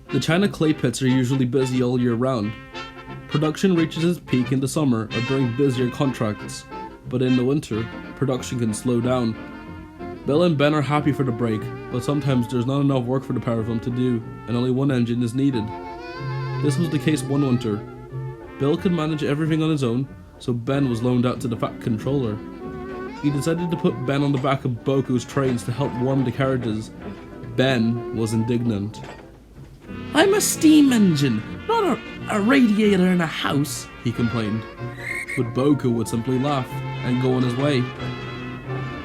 The China clay pits are usually busy all year round. Production reaches its peak in the summer or during busier contracts, but in the winter, production can slow down. Bill and Ben are happy for the break, but sometimes there's not enough work for the pair of them to do, and only one engine is needed. This was the case one winter. Bill could manage everything on his own, so Ben was loaned out to the Fat Controller. He decided to put Ben on the back of BoCo's trains to help warm the carriages. Ben was indignant. "I'm a steam engine, not a radiator in a house," he complained. But BoCo would simply laugh and go on his way.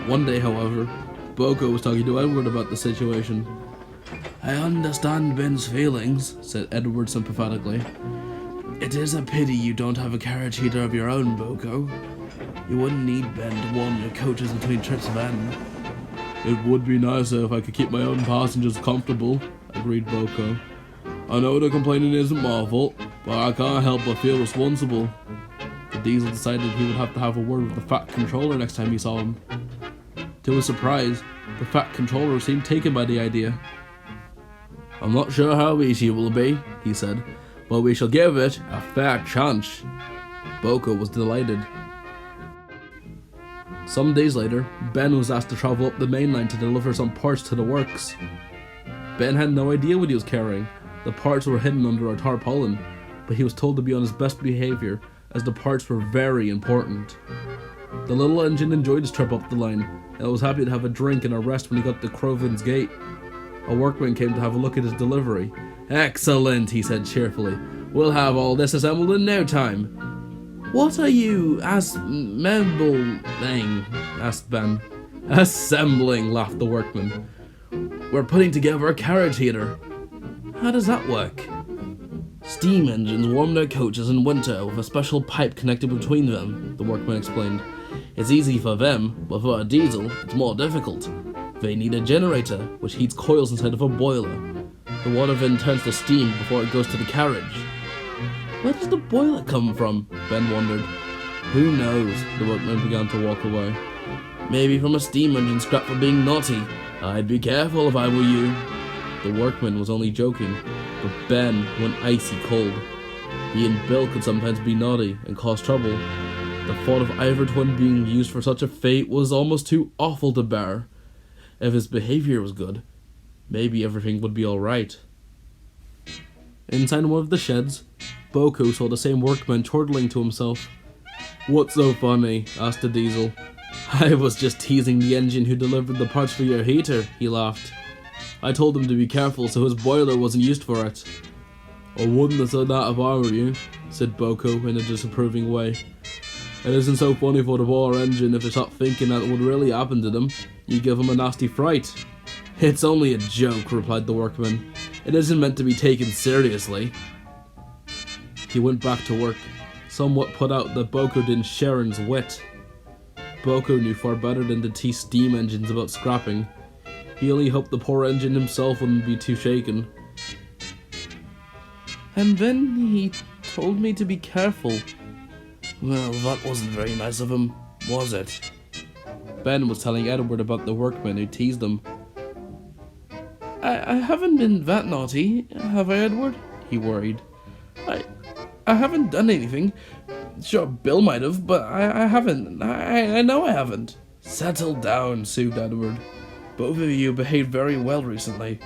One day, however, BoCo was talking to Edward about the situation. "I understand Ben's feelings," said Edward sympathetically. "It is a pity you don't have a carriage heater of your own, BoCo. You wouldn't need Ben to warm your coaches between trips then." "It would be nicer if I could keep my own passengers comfortable," agreed BoCo. "I know the complaining isn't my fault, but I can't help but feel responsible." The Diesel decided he would have to have a word with the Fat Controller next time he saw him. To his surprise, the Fat Controller seemed taken by the idea. "I'm not sure how easy it will be," he said, "but we shall give it a fair chance." BoCo was delighted. Some days later, Ben was asked to travel up the main line to deliver some parts to the works. Ben had no idea what he was carrying. The parts were hidden under a tarpaulin, but he was told to be on his best behavior as the parts were very important. The little engine enjoyed his trip up the line and was happy to have a drink and a rest when he got to Croven's gate. A workman came to have a look at his delivery. "Excellent," he said cheerfully. "We'll have all this assembled in no time." "What are you assembling?" asked Ben. "Assembling," laughed the workman. "We're putting together a carriage heater." "How does that work?" "Steam engines warm their coaches in winter with a special pipe connected between them," the workman explained. "It's easy for them, but for a diesel, it's more difficult. They need a generator, which heats coils inside of a boiler. The water then turns to steam before it goes to the carriage." "Where does the boiler come from?" Ben wondered. "Who knows?" The workman began to walk away. "Maybe from a steam engine scrap for being naughty. I'd be careful if I were you." The workman was only joking, but Ben went icy cold. He and Bill could sometimes be naughty and cause trouble. The thought of either twin being used for such a fate was almost too awful to bear. If his behavior was good, maybe everything would be alright. Inside one of the sheds, BoCo saw the same workman chortling to himself. "What's so funny?" asked the Diesel. "I was just teasing the engine who delivered the parts for your heater," he laughed. "I told him to be careful so his boiler wasn't used for it." "I wouldn't have said that if I were you," said BoCo in a disapproving way. "It isn't so funny for the poor engine if they stop thinking that it would really happen to them. You give them a nasty fright." "It's only a joke," replied the workman. "It isn't meant to be taken seriously." He went back to work, somewhat put out that BoCo didn't share in his wit. BoCo knew far better than to tease steam engines about scrapping. He only hoped the poor engine himself wouldn't be too shaken. "And then he told me to be careful." "Well, that wasn't very nice of him, was it?" Ben was telling Edward about the workman who teased him. I haven't been that naughty, have I, Edward?" he worried. I haven't done anything. Sure, Bill might have, but I haven't. I know I haven't." "Settle down," soothed Edward. "Both of you behaved very well recently.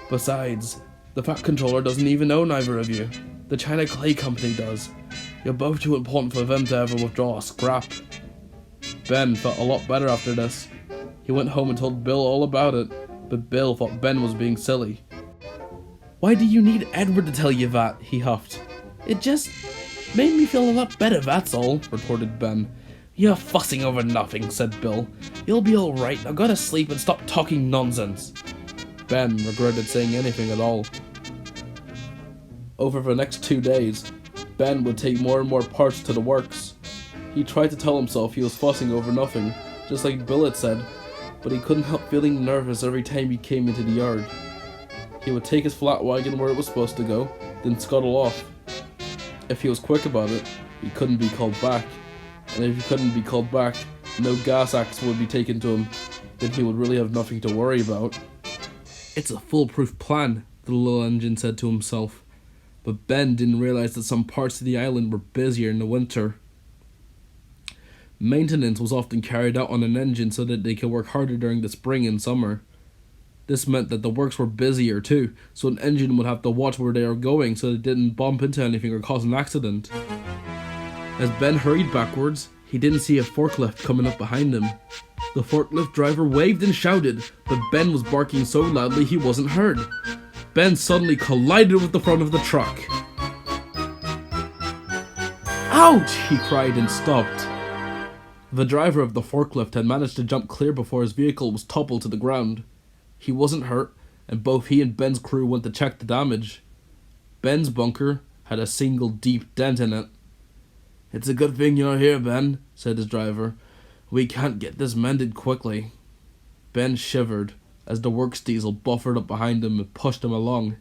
Besides, the Fat Controller doesn't even own either of you. The China Clay Company does. You're both too important for them to ever withdraw a scrap." Ben felt a lot better after this. He went home and told Bill all about it, but Bill thought Ben was being silly. "Why do you need Edward to tell you that?" he huffed. "It just made me feel a lot better, that's all," retorted Ben. "You're fussing over nothing," said Bill. "You'll be alright, now go to sleep and stop talking nonsense." Ben regretted saying anything at all. Over the next 2 days, Ben would take more and more parts to the works. He tried to tell himself he was fussing over nothing, just like Bill had said, but he couldn't help feeling nervous every time he came into the yard. He would take his flat wagon where it was supposed to go, then scuttle off. If he was quick about it, he couldn't be called back, and if he couldn't be called back, no gas axe would be taken to him, then he would really have nothing to worry about. "It's a foolproof plan," the little engine said to himself. But Ben didn't realize that some parts of the island were busier in the winter. Maintenance was often carried out on an engine so that they could work harder during the spring and summer. This meant that the works were busier too, so an engine would have to watch where they were going so they didn't bump into anything or cause an accident. As Ben hurried backwards, he didn't see a forklift coming up behind him. The forklift driver waved and shouted, but Ben was barking so loudly he wasn't heard. Ben suddenly collided with the front of the truck. "Ouch!" he cried and stopped. The driver of the forklift had managed to jump clear before his vehicle was toppled to the ground. He wasn't hurt, and both he and Ben's crew went to check the damage. Ben's bunker had a single deep dent in it. "It's a good thing you're here, Ben," said his driver. "We can't get this mended quickly." Ben shivered as the works diesel buffered up behind him and pushed him along.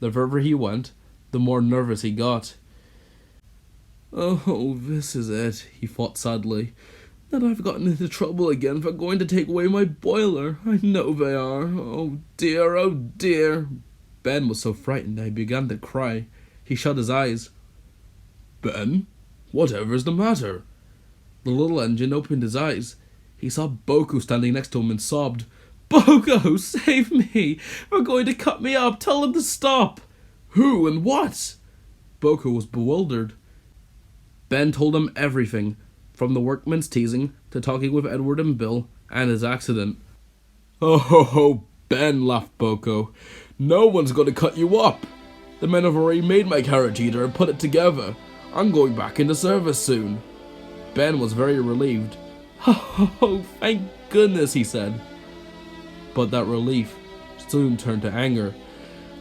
The further he went, the more nervous he got. "Oh, this is it," he thought sadly. "That I've gotten into trouble again for going to take away my boiler. I know they are. Oh dear, oh dear." Ben was so frightened that he began to cry. He shut his eyes. "Ben, whatever's the matter?" The little engine opened his eyes. He saw BoCo standing next to him and sobbed. "BoCo, save me! They're going to cut me up! Tell them to stop!" "Who and what?" BoCo was bewildered. Ben told him everything, from the workmen's teasing to talking with Edward and Bill and his accident. "Oh ho ho, Ben," laughed BoCo. "No one's going to cut you up. The men have already made my carriage heater and put it together. I'm going back into service soon." Ben was very relieved. "Oh, thank goodness," he said. But that relief soon turned to anger.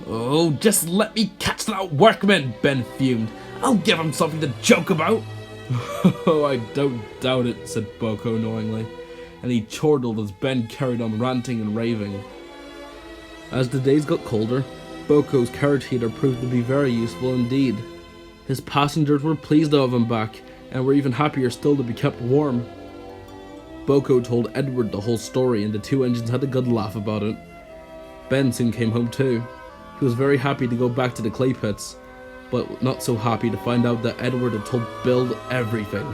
"Oh, just let me catch that workman," Ben fumed. "I'll give him something to joke about." "Oh, I don't doubt it," said BoCo knowingly, and he chortled as Ben carried on ranting and raving. As the days got colder, BoCo's carriage heater proved to be very useful indeed. His passengers were pleased to have him back, and were even happier still to be kept warm. BoCo told Edward the whole story, and the two engines had a good laugh about it. Ben soon came home too. He was very happy to go back to the clay pits, but not so happy to find out that Edward had told Bill everything.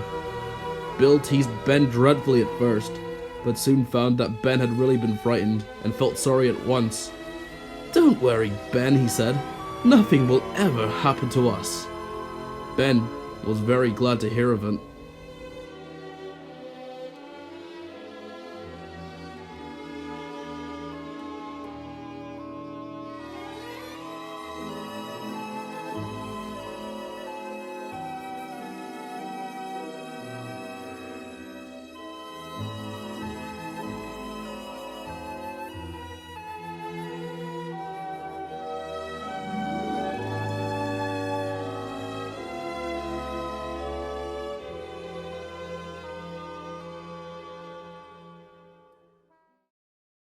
Bill teased Ben dreadfully at first, but soon found that Ben had really been frightened and felt sorry at once. "Don't worry, Ben," he said. "Nothing will ever happen to us." Ben was very glad to hear of it.